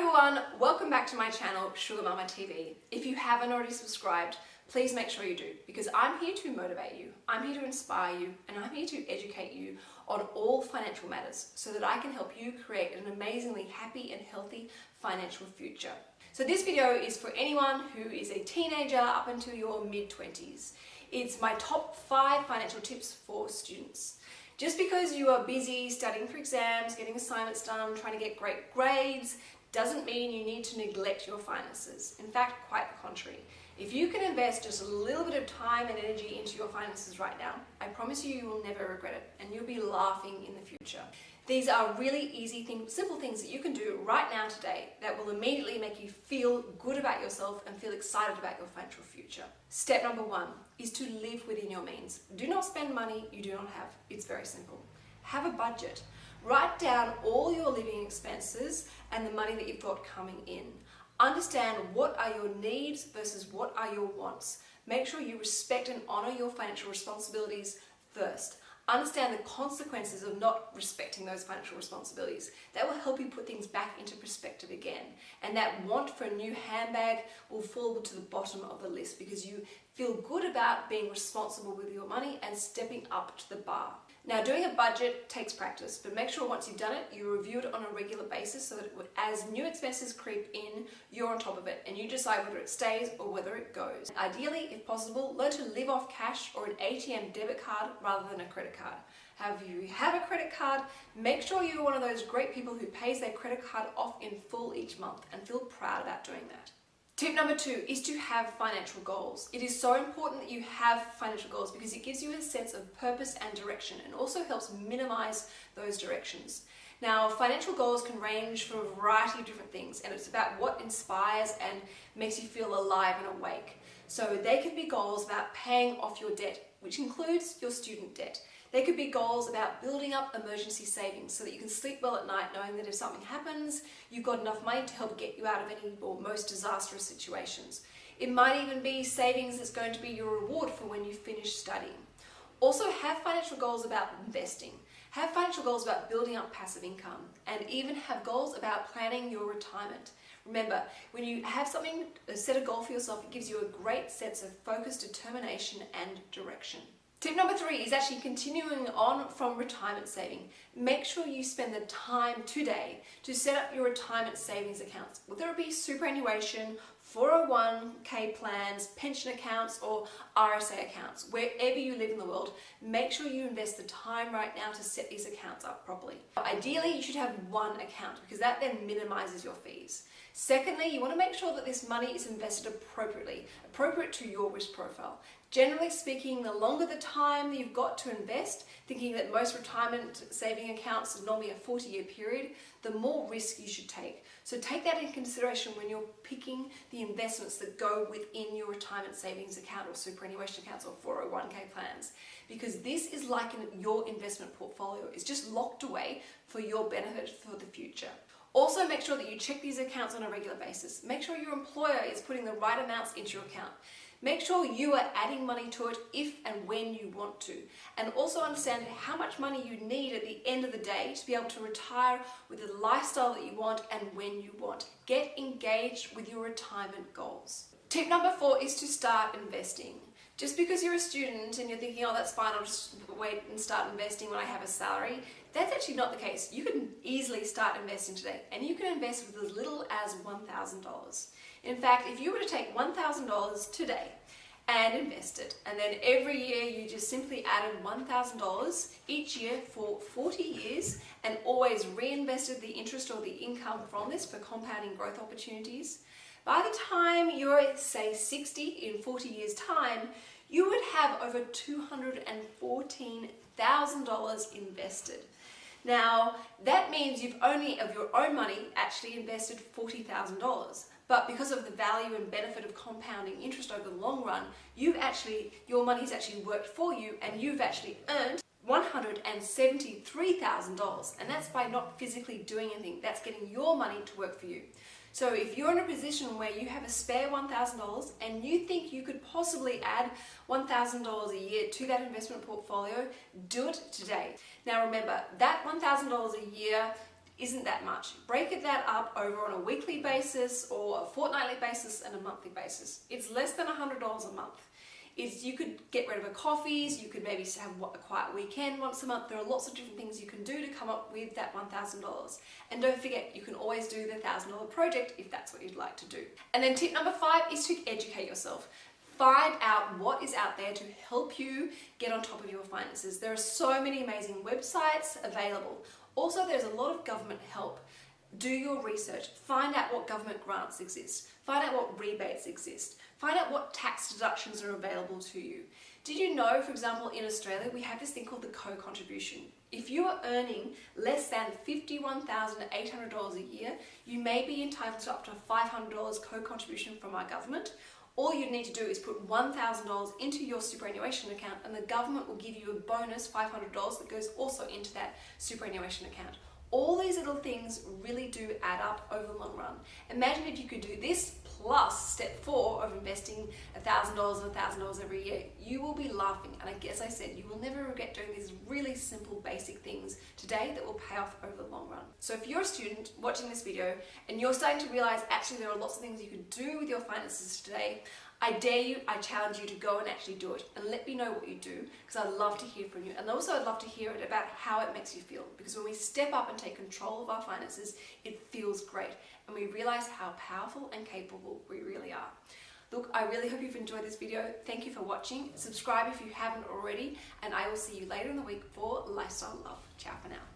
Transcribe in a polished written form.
everyone, welcome back to my channel, Sugar Mama TV. If you haven't already subscribed, please make sure you do, because I'm here to motivate you, I'm here to inspire you, and I'm here to educate you on all financial matters so that I can help you create an amazingly happy and healthy financial future. So this video is for anyone who is a teenager up until your mid-20s. It's my top 5 financial tips for students. Just because you are busy studying for exams, getting assignments done, trying to get great grades, doesn't mean you need to neglect your finances. In fact, quite the contrary. If you can invest just a little bit of time and energy into your finances right now, I promise you, you will never regret it and you'll be laughing in the future. These are really easy things, simple things that you can do right now today that will immediately make you feel good about yourself and feel excited about your financial future. Step number 1 is to live within your means. Do not spend money you do not have. It's very simple. Have a budget. Write down all your living expenses and the money that you've got coming in. Understand what are your needs versus what are your wants. Make sure you respect and honor your financial responsibilities first. Understand the consequences of not respecting those financial responsibilities. That will help you put things back into perspective again. And that want for a new handbag will fall to the bottom of the list because you feel good about being responsible with your money and stepping up to the bar. Now, doing a budget takes practice, but make sure once you've done it, you review it on a regular basis so that as new expenses creep in, you're on top of it and you decide whether it stays or whether it goes. Ideally, if possible, learn to live off cash or an ATM debit card rather than a credit card. However, if you have a credit card, make sure you're one of those great people who pays their credit card off in full each month and feel proud about doing that. Tip number 2 is to have financial goals. It is so important that you have financial goals because it gives you a sense of purpose and direction and also helps minimize those directions. Now, financial goals can range from a variety of different things, and it's about what inspires and makes you feel alive and awake. So they could be goals about paying off your debt, which includes your student debt. They could be goals about building up emergency savings so that you can sleep well at night knowing that if something happens, you've got enough money to help get you out of any or most disastrous situations. It might even be savings that's going to be your reward for when you finish studying. Also, have financial goals about investing. Have financial goals about building up passive income, and even have goals about planning your retirement. Remember, when you have something, set a goal for yourself, it gives you a great sense of focus, determination, and direction. Tip number 3 is actually continuing on from retirement saving. Make sure you spend the time today to set up your retirement savings accounts, whether it be superannuation, 401k plans, pension accounts, or RSA accounts. Wherever you live in the world, make sure you invest the time right now to set these accounts up properly. Ideally, you should have one account because that then minimizes your fees. Secondly, you want to make sure that this money is invested appropriately, appropriate to your risk profile. Generally speaking, the longer the time you've got to invest, thinking that most retirement saving accounts is normally a 40-year period, the more risk you should take. So take that in consideration when you're picking the investments that go within your retirement savings account or superannuation accounts or 401k plans, because this is like your investment portfolio. It's just locked away for your benefit for the future. Also, make sure that you check these accounts on a regular basis. Make sure your employer is putting the right amounts into your account. Make sure you are adding money to it if and when you want to. And also understand how much money you need at the end of the day to be able to retire with the lifestyle that you want and when you want. Get engaged with your retirement goals. Tip number 4 is to start investing. Just because you're a student and you're thinking, oh, that's fine, I'll just wait and start investing when I have a salary, that's actually not the case. You can easily start investing today, and you can invest with as little as $1,000. In fact, if you were to take $1,000 today and invest it, and then every year you just simply added $1,000 each year for 40 years and always reinvested the interest or the income from this for compounding growth opportunities, by the time you're, say, 60 in 40 years' time, you would have over $214,000 invested. Now, that means you've only, of your own money, actually invested $40,000. But because of the value and benefit of compounding interest over the long run, your money's actually worked for you and you've actually earned $173,000. And that's by not physically doing anything. That's getting your money to work for you. So if you're in a position where you have a spare $1,000 and you think you could possibly add $1,000 a year to that investment portfolio, do it today. Now remember, that $1,000 a year isn't that much. Break that up over on a weekly basis or a fortnightly basis and a monthly basis. It's less than $100 a month. You could get rid of the coffees, you could maybe have a quiet weekend once a month. There are lots of different things you can do to come up with that $1,000. And don't forget, you can always do the $1,000 project if that's what you'd like to do. And then tip number 5 is to educate yourself. Find out what is out there to help you get on top of your finances. There are so many amazing websites available. Also, there's a lot of government help. Do your research. Find out what government grants exist. Find out what rebates exist. Find out what tax deductions are available to you. Did you know, for example, in Australia, we have this thing called the co-contribution. If you are earning less than $51,800 a year, you may be entitled to up to $500 co-contribution from our government. All you need to do is put $1,000 into your superannuation account and the government will give you a bonus $500 that goes also into that superannuation account. All these little things really do add up over the long run. Imagine if you could do this plus step 4 of investing $1,000 and $1,000 every year. You will be laughing, and as I said, you will never regret doing these really simple basic things today that will pay off over the long run. So if you're a student watching this video and you're starting to realize actually there are lots of things you can do with your finances today, I dare you, I challenge you to go and actually do it and let me know what you do, because I'd love to hear from you. And also I'd love to hear it about how it makes you feel, because when we step up and take control of our finances, it feels great and we realize how powerful and capable we really are. Look, I really hope you've enjoyed this video. Thank you for watching. Subscribe if you haven't already, and I will see you later in the week for Lifestyle Love. Ciao for now.